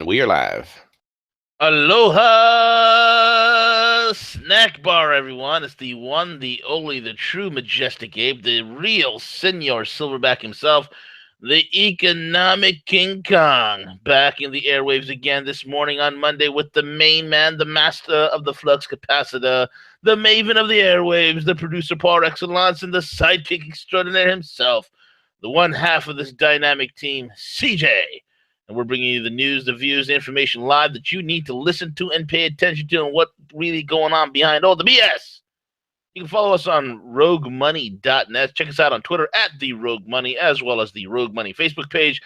we are live. Aloha snack bar, everyone. It's the one, the only, the true Majestic Abe, the real Senor Silverback himself, the economic King Kong, back in the airwaves again this morning on Monday with the main man, the master of the flux capacitor, the maven of the airwaves, the producer par excellence, and the sidekick extraordinaire himself, the one half of this dynamic team, CJ. And we're bringing you the news, the views, the information live that you need to listen to and pay attention to and what really going on behind all the BS. You can follow us on roguemoney.net. Check us out on Twitter at the Rogue Money, as well as the Rogue Money Facebook page.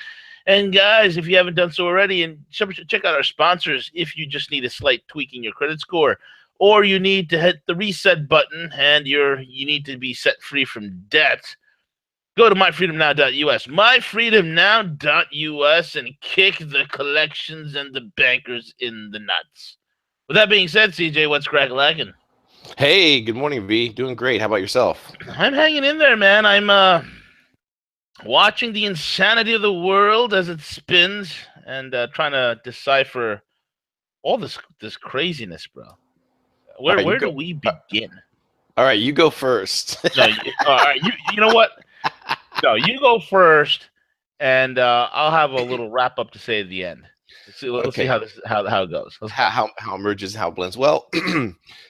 And guys, if you haven't done so already, and check out our sponsors if you just need a slight tweak in your credit score, or you need to hit the reset button and you need to be set free from debt. Go to myfreedomnow.us, myfreedomnow.us, and kick the collections and the bankers in the nuts. With that being said, CJ, what's crack-a-lackin'? Hey, good morning, V. Doing great. How about yourself? I'm hanging in there, man. I'm watching the insanity of the world as it spins and trying to decipher all this craziness, bro. Where do we begin? All right, you go first. No, all right, you know what? No, you go first, and I'll have a little wrap up to say at the end. Let's see how it goes. How emerges, how it blends. Well,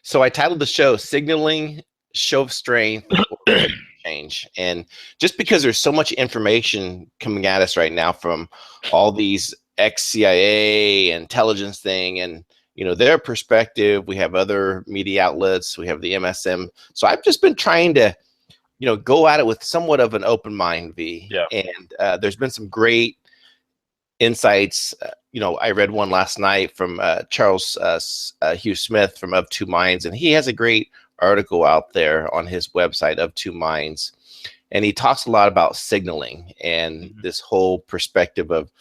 so I titled the show "Signaling Show of Strength or Change," and just because there's so much information coming at us right now from all these ex-CIA intelligence thing, and their perspective. We have other media outlets. We have the MSM. So I've just been trying to go at it with somewhat of an open mind, V. Yeah. And there's been some great insights. I read one last night from Charles Hugh Smith from Of Two Minds, and he has a great article out there on his website, Of Two Minds. And he talks a lot about signaling and this whole perspective of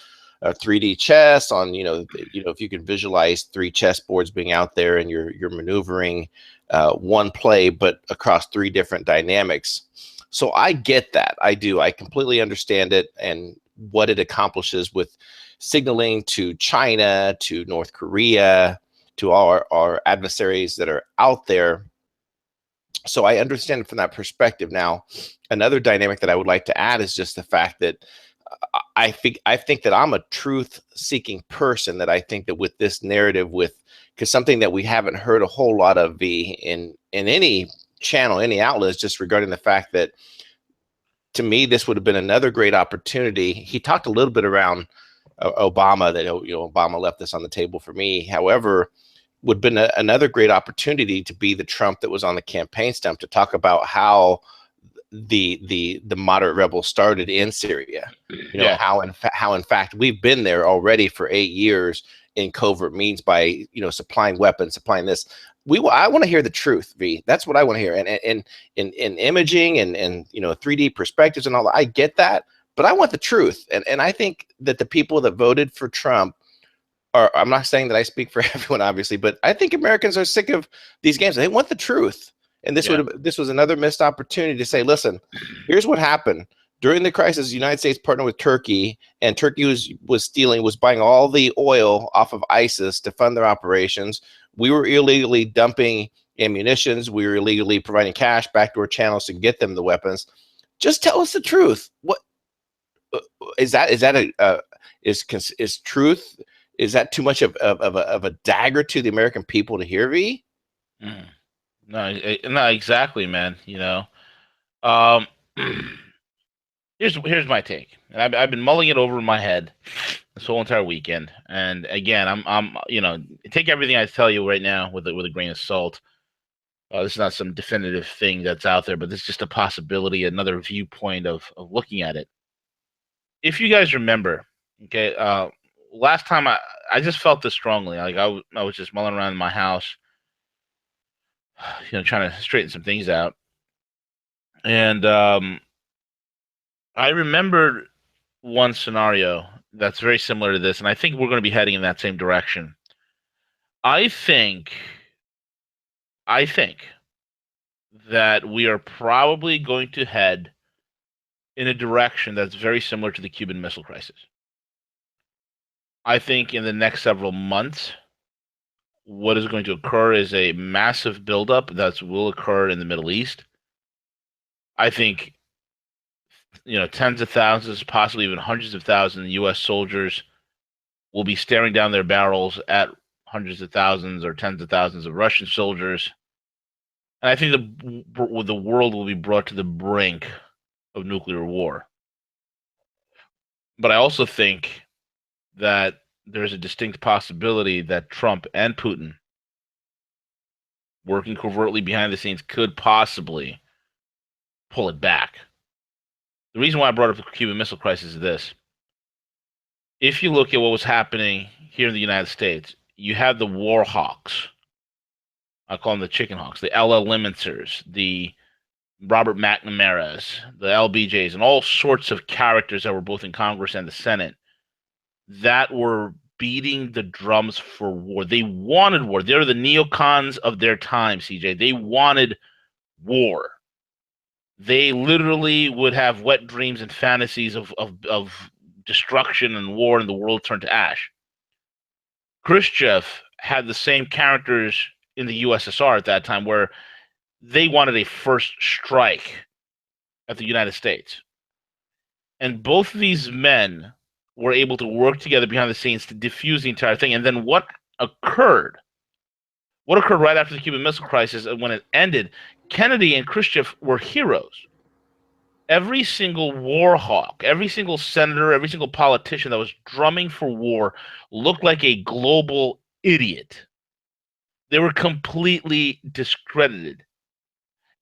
3D chess on, if you can visualize three chessboards being out there and you're maneuvering one play, but across three different dynamics. So I get that. I do. I completely understand it and what it accomplishes with signaling to China, to North Korea, to all our adversaries that are out there. So I understand it from that perspective. Now, another dynamic that I would like to add is just the fact that I think that I'm a truth-seeking person, that I think that with this narrative, because something that we haven't heard a whole lot of, V, in any channel, any outlet, is just regarding the fact that, to me, this would have been another great opportunity. He talked a little bit around Obama, that Obama left this on the table for me. However, would have been another great opportunity to be the Trump that was on the campaign stump, to talk about how the moderate rebels started in Syria. How in fact we've been there already for 8 years in covert means by supplying weapons, supplying this. I want to hear the truth, V. That's what I want to hear. And in imaging and 3D perspectives and all that, I get that, but I want the truth. And I think that the people that voted for Trump are, I'm not saying that I speak for everyone, obviously, but I think Americans are sick of these games. They want the truth. And this was another missed opportunity to say, listen, here's what happened. During the crisis, the United States partnered with Turkey, and Turkey was buying all the oil off of ISIS to fund their operations. We were illegally dumping ammunitions. We were illegally providing cash, backdoor channels to get them the weapons. Just tell us the truth. What is that? Is truth? Is that too much of a dagger to the American people to hear, V? No, exactly, man. Here's my take, and I've been mulling it over in my head this whole entire weekend. And again, I'm take everything I tell you right now with a grain of salt. This is not some definitive thing that's out there, but this is just a possibility, another viewpoint of looking at it. If you guys remember, okay, last time I just felt this strongly. Like I was just mulling around in my house, trying to straighten some things out. And I remembered one scenario that's very similar to this, and I think we're going to be heading in that same direction. I think that we are probably going to head in a direction that's very similar to the Cuban Missile Crisis. I think in the next several months, what is going to occur is a massive buildup that will occur in the Middle East. I think, tens of thousands, possibly even hundreds of thousands of U.S. soldiers will be staring down their barrels at hundreds of thousands or tens of thousands of Russian soldiers. And I think the world will be brought to the brink of nuclear war. But I also think that there's a distinct possibility that Trump and Putin, working covertly behind the scenes, could possibly pull it back. The reason why I brought up the Cuban Missile Crisis is this. If you look at what was happening here in the United States, you had the war hawks. I call them the chicken hawks, the L.L. Limentzers, the Robert McNamara's, the LBJs, and all sorts of characters that were both in Congress and the Senate that were beating the drums for war. They wanted war. They're the neocons of their time, CJ. They wanted war. They literally would have wet dreams and fantasies of destruction and war, and the world turned to ash. Khrushchev had the same characters in the USSR at that time, where they wanted a first strike at the United States. And both of these men were able to work together behind the scenes to defuse the entire thing. And then what occurred? What occurred right after the Cuban Missile Crisis, and when it ended, Kennedy and Khrushchev were heroes. Every single war hawk, every single senator, every single politician that was drumming for war looked like a global idiot. They were completely discredited.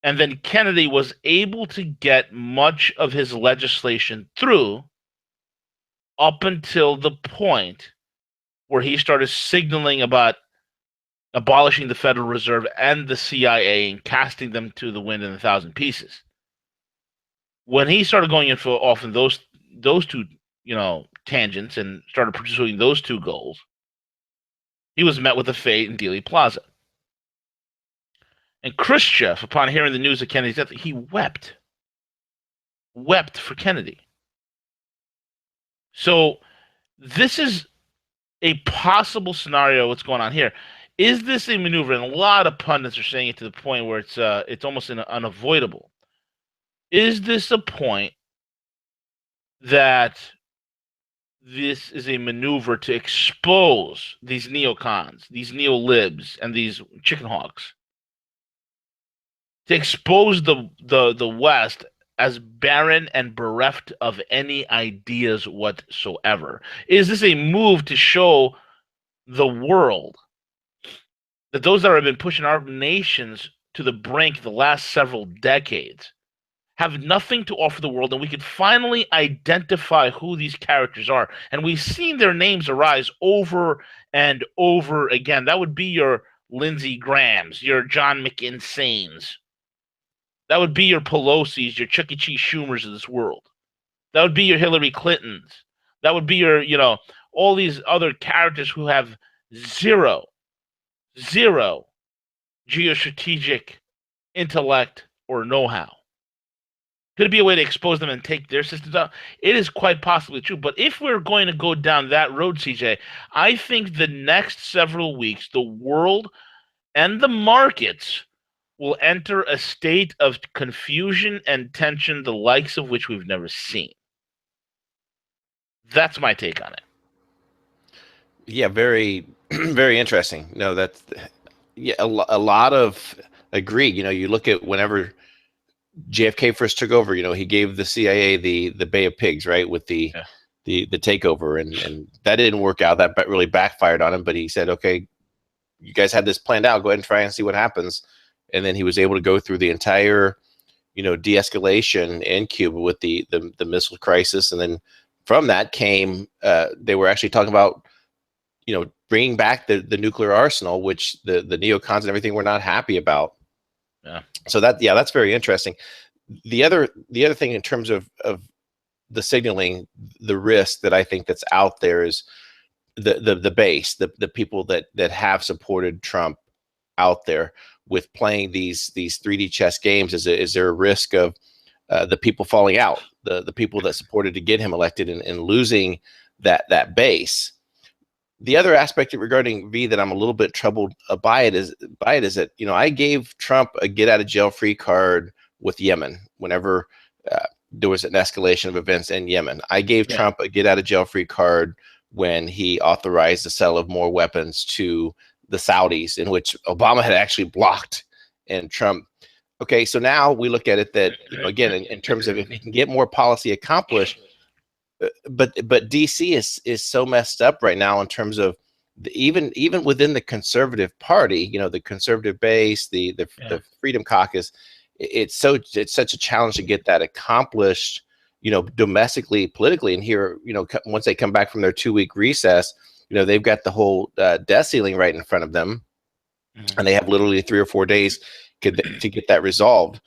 And then Kennedy was able to get much of his legislation through up until the point where he started signaling about abolishing the Federal Reserve and the CIA and casting them to the wind in 1,000 pieces. When he started going off in those two, tangents and started pursuing those two goals, he was met with a fate in Dealey Plaza. And Khrushchev, upon hearing the news of Kennedy's death, he wept for Kennedy. So this is a possible scenario. What's going on here? Is this a maneuver? And a lot of pundits are saying it to the point where it's almost unavoidable. Is this a point that this is a maneuver to expose these neocons, these neo-libs, and these chicken hawks? To expose the West as barren and bereft of any ideas whatsoever? Is this a move to show the world that those that have been pushing our nations to the brink the last several decades have nothing to offer the world, and we can finally identify who these characters are? And we've seen their names arise over and over again. That would be your Lindsey Grahams, your John McInsanes. That would be your Pelosi's, your Chuck E. Cheese Schumers of this world. That would be your Hillary Clintons. That would be your, all these other characters who have zero geostrategic intellect or know-how. Could it be a way to expose them and take their systems out? It is quite possibly true. But if we're going to go down that road, CJ, I think the next several weeks, the world and the markets will enter a state of confusion and tension, the likes of which we've never seen. That's my take on it. Yeah, very, very interesting. No, that's a lot of agree. You look at whenever JFK first took over, he gave the CIA the Bay of Pigs, right, with the takeover, and that didn't work out. That really backfired on him. But he said, "Okay, you guys had this planned out. Go ahead and try and see what happens." And then he was able to go through the entire, de-escalation in Cuba with the missile crisis, and then from that came they were actually talking about, bringing back the nuclear arsenal, which the neocons and everything were not happy about. Yeah. So that's very interesting. The other thing in terms of the signaling, the risk that I think that's out there is the base, the people that have supported Trump out there with playing these 3D chess games. Is there a risk of the people falling out, the people that supported to get him elected and losing that base? The other aspect regarding V that I'm a little bit troubled by it is that, you know, I gave Trump a get out of jail free card with Yemen whenever there was an escalation of events in Yemen. I gave Trump a get out of jail free card when he authorized the sale of more weapons to the Saudis, in which Obama had actually blocked. And Trump, okay, so now we look at it that, you know, again, in terms of if he can get more policy accomplished, but DC is so messed up right now in terms of even within the conservative party, you know, the conservative base, the Freedom Caucus, it's such a challenge to get that accomplished, you know, domestically, politically. And here, you know, once they come back from their 2-week recess, you know, they've got the whole debt ceiling right in front of them, and they have literally 3 or 4 days to get that resolved.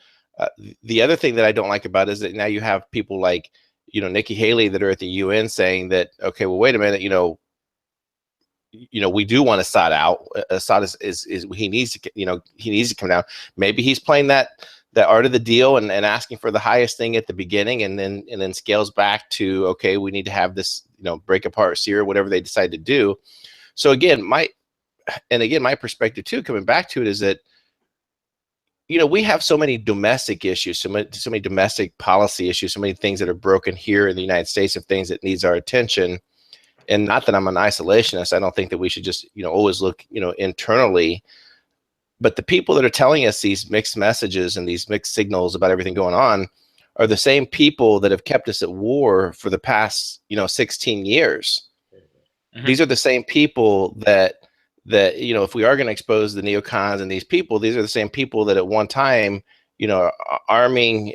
The other thing that I don't like about it is that now you have people like, you know, Nikki Haley that are at the UN saying that, okay, well, wait a minute, you know, we do want Assad out. Assad is he needs to, you know, he needs to come down. Maybe he's playing that art of the deal and asking for the highest thing at the beginning, and then scales back to, okay, we need to have this, you know, break apart Syria, whatever they decide to do. So again, my perspective too, coming back to it, is that, you know, we have so many domestic issues, so many domestic policy issues, so many things that are broken here in the United States, of things that needs our attention. And not that I'm an isolationist, I don't think that we should just, you know, always look, you know, internally. But the people that are telling us these mixed messages and these mixed signals about everything going on are the same people that have kept us at war for the past, you know, 16 years. Mm-hmm. These are the same people that you know, if we are going to expose the neocons and these people, these are the same people that at one time, you know, arming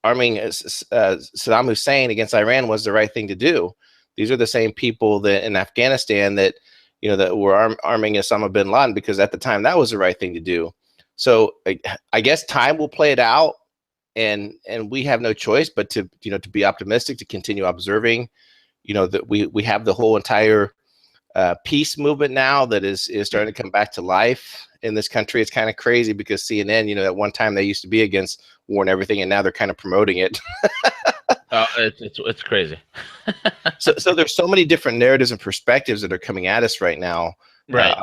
Saddam Hussein against Iran was the right thing to do. These are the same people that in Afghanistan that, you know, that were arming Osama bin Laden, because at the time that was the right thing to do. So I guess time will play it out, and we have no choice but to, you know, to be optimistic, to continue observing, you know, that we have the whole entire peace movement now that is starting to come back to life in this country. It's kind of crazy because CNN, you know, at one time they used to be against war and everything, and now they're kind of promoting it. It's crazy. so there's so many different narratives and perspectives that are coming at us right now. Right.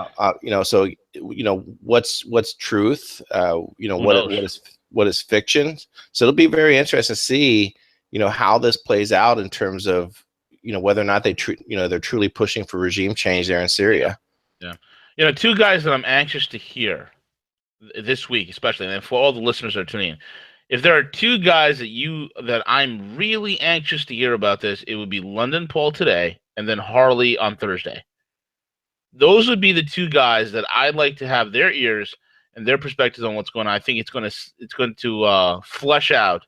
You know, so, you know, what's truth? You know, what is fiction? So it'll be very interesting to see, you know, how this plays out in terms of, you know, whether or not they're truly pushing for regime change there in Syria. Yeah. You know, two guys that I'm anxious to hear this week, especially, and for all the listeners that are tuning in, if there are two guys that I'm really anxious to hear about this, it would be London Paul today and then Harley on Thursday. Those would be the two guys that I'd like to have their ears and their perspectives on what's going on. I think it's going to flesh out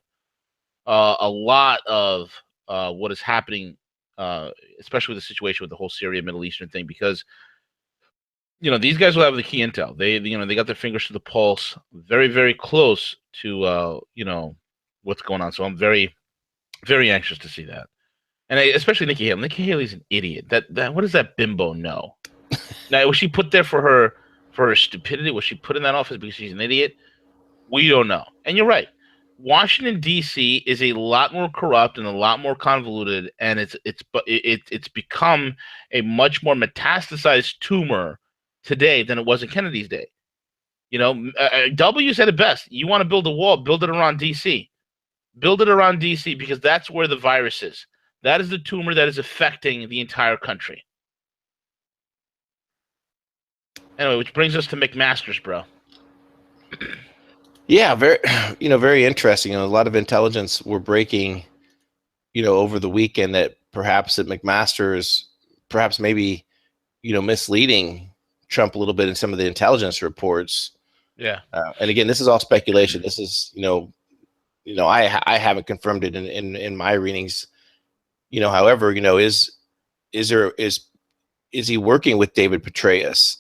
a lot of what is happening, especially with the situation with the whole Syria Middle Eastern thing, because, you know, these guys will have the key intel. They got their fingers to the pulse, very, very close to, you know, what's going on. So I'm very, very anxious to see that. And especially Nikki Haley. Nikki Haley's an idiot. That what does that bimbo know? Now, was she put there for her stupidity? Was she put in that office because she's an idiot? We don't know. And you're right. Washington, D.C. is a lot more corrupt and a lot more convoluted, and it's become a much more metastasized tumor today than it was in Kennedy's day. You know, W said it best. You want to build a wall, build it around D.C. Build it around D.C. because that's where the virus is. That is the tumor that is affecting the entire country. Anyway, which brings us to McMaster's, bro. Yeah, very interesting. You know, a lot of intelligence were breaking, you know, over the weekend that perhaps that McMaster's maybe, you know, misleading Trump a little bit in some of the intelligence reports. Yeah. And again, this is all speculation. This is, you know, I haven't confirmed it in my readings. You know, however, you know, is he working with David Petraeus,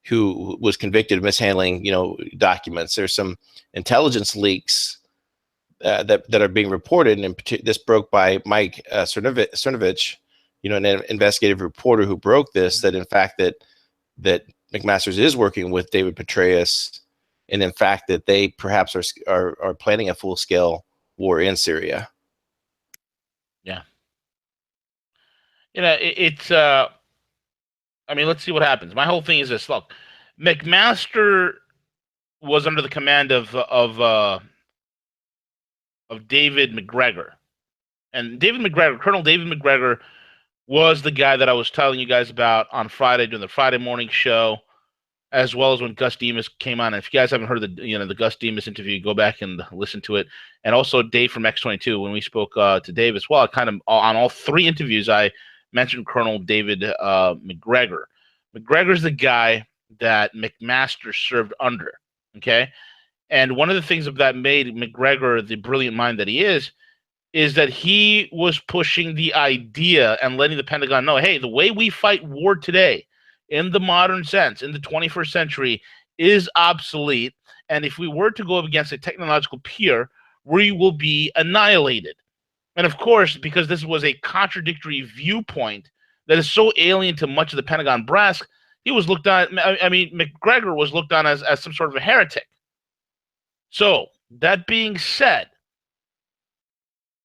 who was convicted of mishandling, you know, documents? There's some intelligence leaks that are being reported, and this broke by Mike Cernovich, you know, an investigative reporter who broke this, that in fact that McMaster's is working with David Petraeus, and in fact that they perhaps are planning a full scale war in Syria. Yeah. You know, it's I mean, let's see what happens. My whole thing is this: look, McMaster was under the command of David McGregor, and Colonel David McGregor, was the guy that I was telling you guys about on Friday during the Friday morning show, as well as when Gus Demas came on. And if you guys haven't heard the Gus Demas interview, go back and listen to it. And also Dave from X22, when we spoke to Dave as well, I kind of on all three interviews I mentioned Colonel David McGregor. McGregor's the guy that McMaster served under. Okay, and one of the things that made McGregor the brilliant mind that he is that he was pushing the idea and letting the Pentagon know, hey, the way we fight war today, in the modern sense, in the 21st century, is obsolete. And if we were to go up against a technological peer, we will be annihilated. And of course, because this was a contradictory viewpoint that is so alien to much of the Pentagon brass, he was looked on. I mean, McGregor was looked on as some sort of a heretic. So, that being said,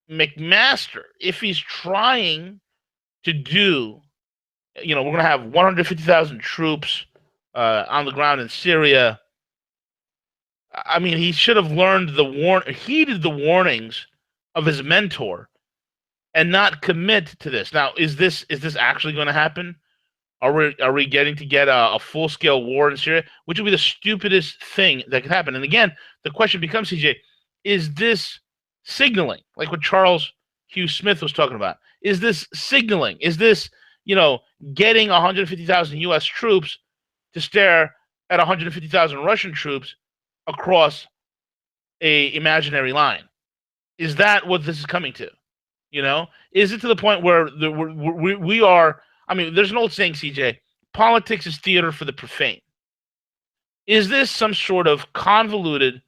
McMaster, if he's trying to do, we're going to have 150,000 troops on the ground in Syria. I mean, he should have learned heeded the warnings of his mentor and not commit to this. Now, is this actually going to happen? Are we getting to get a full-scale war in Syria, which would be the stupidest thing that could happen? And again, the question becomes, CJ, is this signaling, like what Charles Hugh Smith was talking about? Is this signaling? Is this, getting 150,000 U.S. troops to stare at 150,000 Russian troops across a imaginary line? Is that what this is coming to? Is it to the point where we are? I mean, there's an old saying, CJ, politics is theater for the profane. Is this some sort of convoluted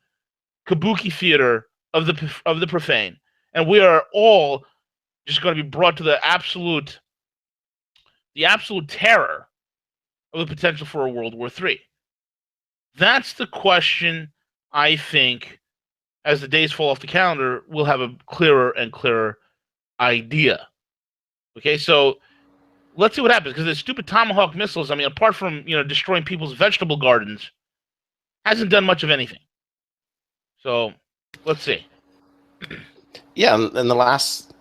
kabuki theater of the profane, and we are all just going to be brought to the absolute terror of the potential for a World War III? That's the question. I think as the days fall off the calendar, we'll have a clearer and clearer idea. Okay, so let's see what happens, because the stupid Tomahawk missiles, I mean, apart from destroying people's vegetable gardens, hasn't done much of anything. So let's see. Yeah, and the last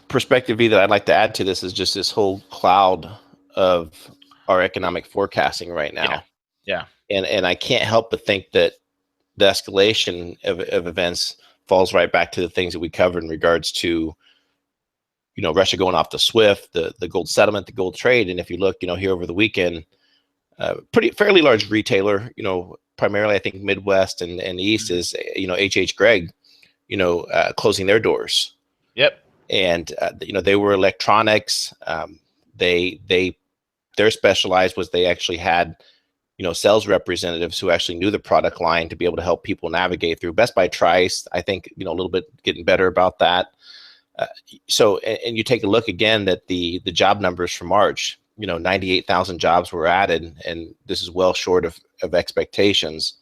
perspective that I'd like to add to this is just this whole cloud of our economic forecasting right now. Yeah. And I can't help but think that the escalation of events falls right back to the things that we covered in regards to, Russia going off the SWIFT, the gold settlement, the gold trade. And if you look, here over the weekend, fairly large retailer, primarily I think Midwest and East is, H.H. Gregg, closing their doors. Yep. And, they were electronics. Their specialized was they actually had, sales representatives who actually knew the product line to be able to help people navigate through. Best Buy tries, I think, a little bit getting better about that. So, and you take a look again that the job numbers for March, 98,000 jobs were added, and this is well short of expectations.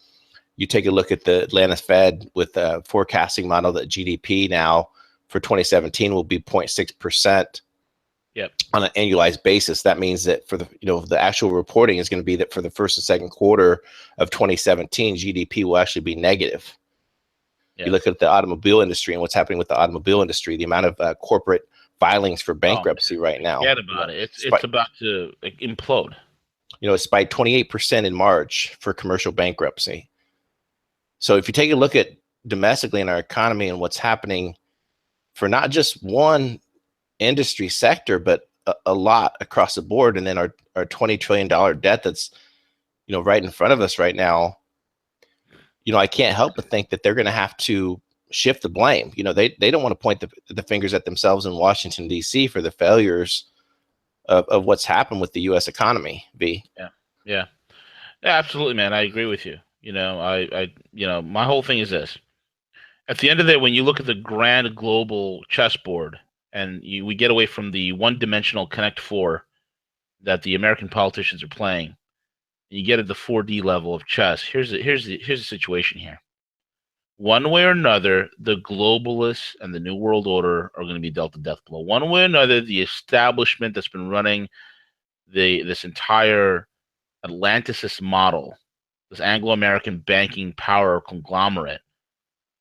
You take a look at the Atlanta Fed with a forecasting model that GDP now for 2017 will be 0.6%. Yep. On an annualized basis. That means that for the the actual reporting is going to be that for the first and second quarter of 2017, GDP will actually be negative. Yep. You look at the automobile industry and what's happening with the automobile industry, the amount of corporate filings for bankruptcy right now. Forget about it. It's about to implode. It spiked 28% in March for commercial bankruptcy. So if you take a look at domestically in our economy and what's happening for not just one industry sector, but a lot across the board, and then our $20 trillion debt that's right in front of us right now, I can't help but think that they're going to have to shift the blame. They don't want to point the fingers at themselves in Washington D.C. for the failures of what's happened with the U.S. economy. Yeah, absolutely, man. I agree with you. My whole thing is this: at the end of the day, when you look at the grand global chessboard, and we get away from the one-dimensional Connect Four that the American politicians are playing, and you get at the 4D level of chess. Here's the situation here. One way or another, the globalists and the New World Order are going to be dealt a death blow. One way or another, the establishment that's been running this entire Atlanticist model, this Anglo-American banking power conglomerate,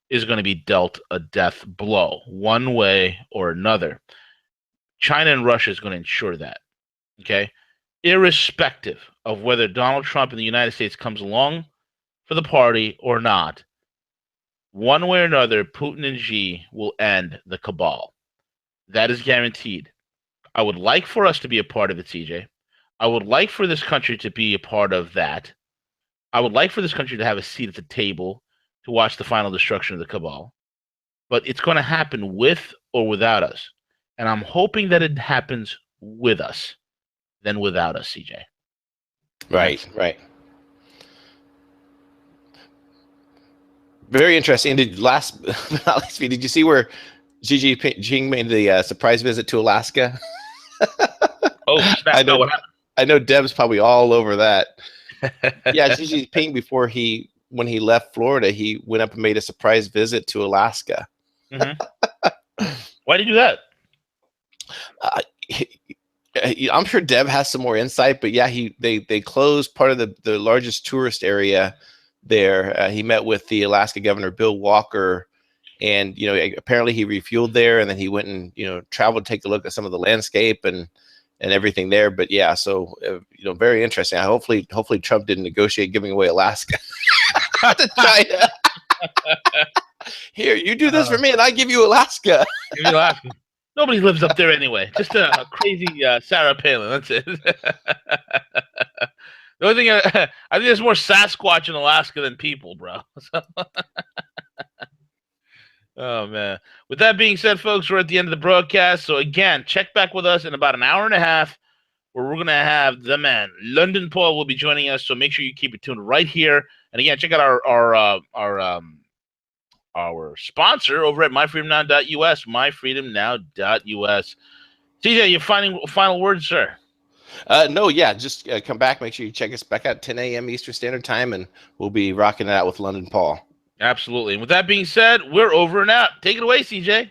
is going to be dealt a death blow one way or another. China and Russia is going to ensure that, okay? Irrespective of whether Donald Trump in the United States comes along for the party or not, one way or another, Putin and Xi will end the cabal. That is guaranteed. I would like for us to be a part of it, CJ. I would like for this country to be a part of that. I would like for this country to have a seat at the table to watch the final destruction of the cabal. But it's going to happen with or without us. And I'm hoping that it happens with us than without us, CJ. Right, right. Very interesting. Did you see where Xi Jinping made the surprise visit to Alaska? Oh, snap. I know Deb's probably all over that. Yeah, Xi Jinping, when he left Florida, he went up and made a surprise visit to Alaska. Mm-hmm. Why did you do that? I'm sure Deb has some more insight, but yeah, they closed part of the largest tourist area there. He met with the Alaska Governor Bill Walker, and apparently he refueled there, and then he went and traveled to take a look at some of the landscape and everything there. But yeah, so very interesting. Hopefully Trump didn't negotiate giving away Alaska to China. Here, you do this for me, and I give you Alaska. Give you Alaska. Nobody lives up there anyway. Just a crazy Sarah Palin. That's it. The only thing I think there's more Sasquatch in Alaska than people, bro. Oh man. With that being said, folks, we're at the end of the broadcast. So again, check back with us in about an hour and a half, where we're gonna have the man London Paul will be joining us. So make sure you keep it tuned right here. And again, check out our sponsor over at myfreedomnow.us, myfreedomnow.us. CJ, your final words, sir? No, yeah, just come back. Make sure you check us back at 10 a.m. Eastern Standard Time, and we'll be rocking it out with London Paul. Absolutely. And with that being said, we're over and out. Take it away, CJ.